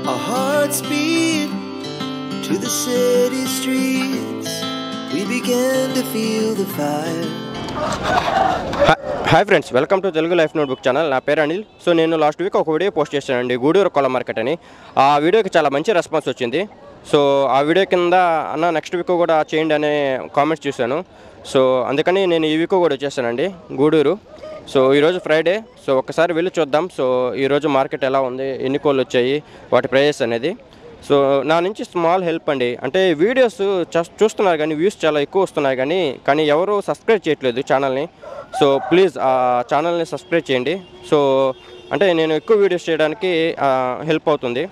Our hearts beat to the city streets. We began to feel the fire. Hi friends, welcome to Telugu life notebook channel. నా పేరు Anil. So నేను last week ఒక video post చేశానండి, గూడూరు కోళ్ళ market అని. ఆ వీడియోకి చాలా మంచి రెస్పాన్స్ వచ్చింది. సో ఆ వీడియో కింద అన్న నెక్స్ట్ వీక్ కూడా చేయండి అనే కామెంట్స్ చూశాను. సో అందుకని నేను ఈ వీక్ కూడా వచ్చేసానండి గూడూరు. సో ఈరోజు ఫ్రైడే, సో ఒకసారి వెళ్ళి చూద్దాం. సో ఈరోజు మార్కెట్ ఎలా ఉంది, ఎన్ని కోళ్ళు వచ్చాయి, వాటి ప్రైజెస్ అనేది. సో నా నుంచి స్మాల్ హెల్ప్ అండి, అంటే వీడియోస్ చూస్తున్నారు కానీ వ్యూస్ చాలా ఎక్కువ వస్తున్నాయి కానీ ఎవరు సబ్స్క్రైబ్ చేయట్లేదు ఛానల్ని. సో ప్లీజ్ ఆ ఛానల్ని సబ్స్క్రైబ్ చేయండి. సో అంటే నేను ఎక్కువ వీడియోస్ చేయడానికి హెల్ప్ అవుతుంది.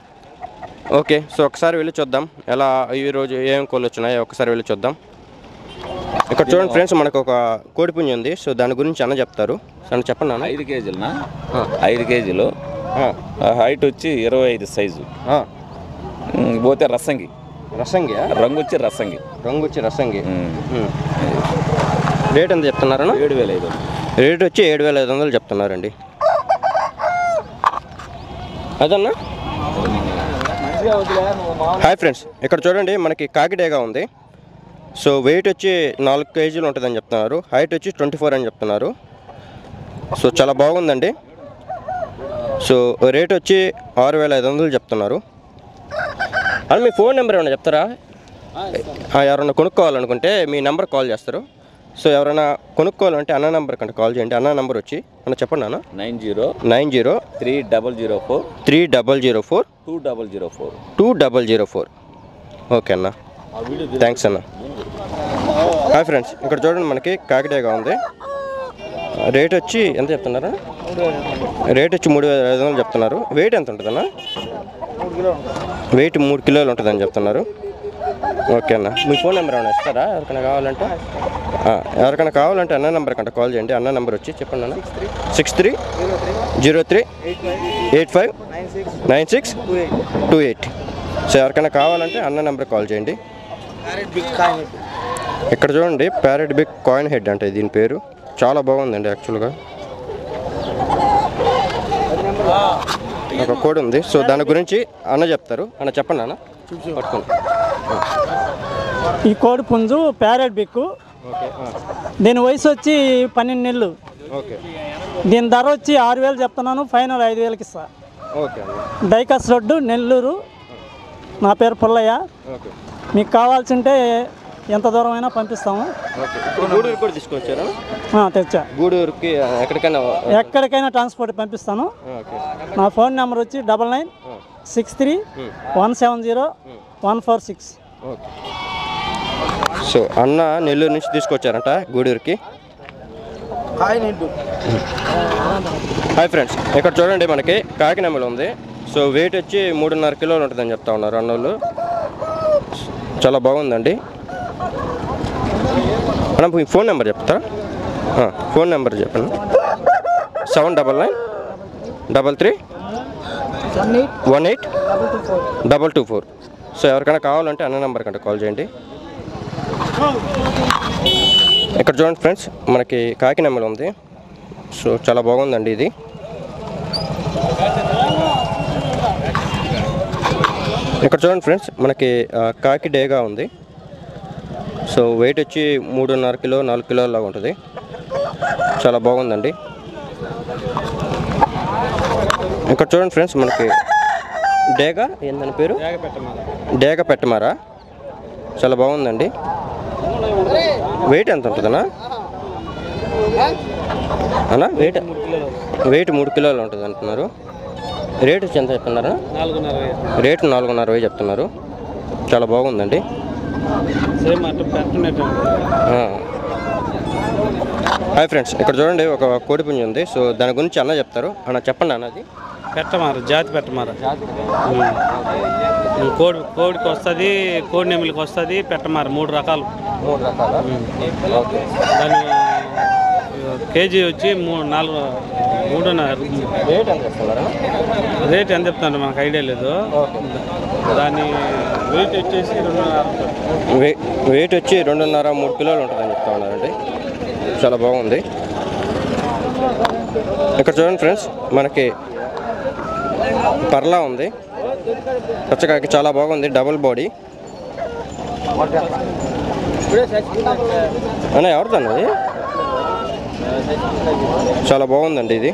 ఓకే, సో ఒకసారి వెళ్ళి చూద్దాం ఎలా ఈరోజు ఏం కోళ్ళు వచ్చినాయో ఒకసారి వెళ్ళి చూద్దాం. ఇక్కడ చూడండి ఫ్రెండ్స్, మనకు ఒక కోడిపుంజి ఉంది. సో దాని గురించి అన్న చెప్తారు. అన్న చెప్పండి అన్న. 5 కేజీలనా? 5 కేజీలు, హైట్ వచ్చి 25 సైజు. పోతే రసంగి రంగు వచ్చి రసంగి. రేట్ ఎంత చెప్తున్నారు? 7,500. రేట్ వచ్చి 7,500 చెప్తున్నారండి. అదన్నా. హాయ్ ఫ్రెండ్స్, ఇక్కడ చూడండి మనకి కాకిడేగా ఉంది. సో వెయిట్ వచ్చి 4 కేజీలు ఉంటుందని చెప్తున్నారు. హైట్ వచ్చి 24 అని చెప్తున్నారు. సో చాలా బాగుందండి. సో రేట్ వచ్చి 6,500 చెప్తున్నారు. అని మీ ఫోన్ నెంబర్ ఏమైనా చెప్తారా? ఎవరైనా కొనుక్కోవాలనుకుంటే మీ నెంబర్ కాల్ చేస్తారు. సో ఎవరైనా కొనుక్కోవాలంటే అన్న నెంబర్ కంటే కాల్ చేయండి. అన్న నెంబర్ వచ్చి అన్న చెప్పండి అన్న. 90 3004 2004. ఓకే అన్న, థ్యాంక్స్ అన్న. హాయ్ ఫ్రెండ్స్, ఇక్కడ చూడండి మనకి కాకిడేగా ఉంది. రేట్ వచ్చి ఎంత చెప్తున్నారా? రేట్ వచ్చి 3,500 చెప్తున్నారు. వెయిట్ ఎంత ఉంటుందన్న? వెయిట్ 3 కిలోలు ఉంటుందని చెప్తున్నారు. ఓకే అన్న, మీ ఫోన్ నెంబర్ ఏమైనా ఇస్తారా ఎవరికైనా కావాలంటే అన్న నెంబర్ కంటే కాల్ చేయండి. అన్న నెంబర్ వచ్చి చెప్పండి అన్న. 6303859628. సో ఎవరికైనా కావాలంటే అన్న నెంబర్ కాల్ చేయండి. ఇక్కడ చూడండి ప్యారెట్ బిగ్ కాయిన్ హెడ్ అంటే దీని పేరు. చాలా బాగుందండి యాక్చువల్గా. ఒక కోడ్ ఉంది. సో దాని గురించి అన్న చెప్తారు. అన్న చెప్పండి అన్న. పట్టుకోండి. ఈ కోడి పుంజు ప్యారెట్ బిక్కు. దీని వయసు వచ్చి 12 నెలలు. ఓకే. దీని ధర వచ్చి 6,000 చెప్తున్నాను. ఫైనల్ 5,000కి ఇస్తా. ఓకే. డైకాస్ రోడ్డు నెల్లూరు. నా పేరు పుల్లయ్య. ఓకే. మీకు కావాల్సింటే ఎంత దూరం అయినా పంపిస్తాము. గూడూరు కూడా తీసుకొచ్చారా? తెచ్చా. గూడూరుకి ఎక్కడికైనా ట్రాన్స్పోర్ట్ పంపిస్తాను. నా ఫోన్ నెంబర్ వచ్చి 9963170146. ఓకే. సో అన్న నెల్లూరు నుంచి తీసుకొచ్చారంట గూడూరుకి. హాయ్ ఫ్రెండ్స్, ఇక్కడ చూడండి మనకి కాకినామలో ఉంది. సో వెయిట్ వచ్చి 3.5 కిలోలు ఉంటుందని చెప్తా ఉన్నారు అన్నోళ్ళు. చాలా బాగుందండి. అన్న మీ ఫోన్ నెంబర్ చెప్తారా? ఫోన్ నెంబర్ చెప్పండి. 7993182224. సో ఎవరికైనా కావాలంటే అన్న నెంబర్ కంటే కాల్ చేయండి. ఇక్కడ చూడండి ఫ్రెండ్స్, మనకి కాకినామలో ఉంది. సో చాలా బాగుందండి ఇది. ఇక్కడ చూడండి ఫ్రెండ్స్, మనకి కాకిడేగా ఉంది. సో వెయిట్ వచ్చి 3.5 కిలో 4 కిలోల లాగా ఉంటుంది. చాలా బాగుందండి. ఇక్కడ చూడండి ఫ్రెండ్స్, మనకి డేగా ఏందని పేరు? డేగా పెట్టమారా. చాలా బాగుందండి. వెయిట్ ఎంత ఉంటుందన్నా? అన్నా వెయిట్ 3 కిలోలు ఉంటుంది అంటున్నారు. రేట్ వచ్చి ఎంత చెప్తున్నారా? రేటు 4,500 చెప్తున్నారు. చాలా బాగుందండి. హాయ్ ఫ్రెండ్స్, ఇక్కడ చూడండి ఒక కోడిపుంజి ఉంది. సో దాని గురించి అన్న చెప్తారు. అన్న చెప్పండి అన్న. అది పెట్టమారు, జాతి పెట్టమారు. కోడికి వస్తుంది, కోడి నెమిలికి వస్తుంది, పెట్టమారు. 3 రకాలు. దాని కేజీ వచ్చి 3.5. రేట్ ఎంత చెప్తున్నారు మనకు ఐడియా లేదు. దాని వెయిట్ వచ్చేసి 2.5. వెయిట్ వచ్చి 2.5-3 కిలోలు ఉంటుందని చెప్తా ఉన్నారండి. చాలా బాగుంది. ఇక్కడ చూడండి ఫ్రెండ్స్, మనకి పర్లా ఉంది. పచ్చకాకి చాలా బాగుంది, డబుల్ బాడీ. అన్న ఎవరిదన్న ఇది? చాలా బాగుందండి ఇది.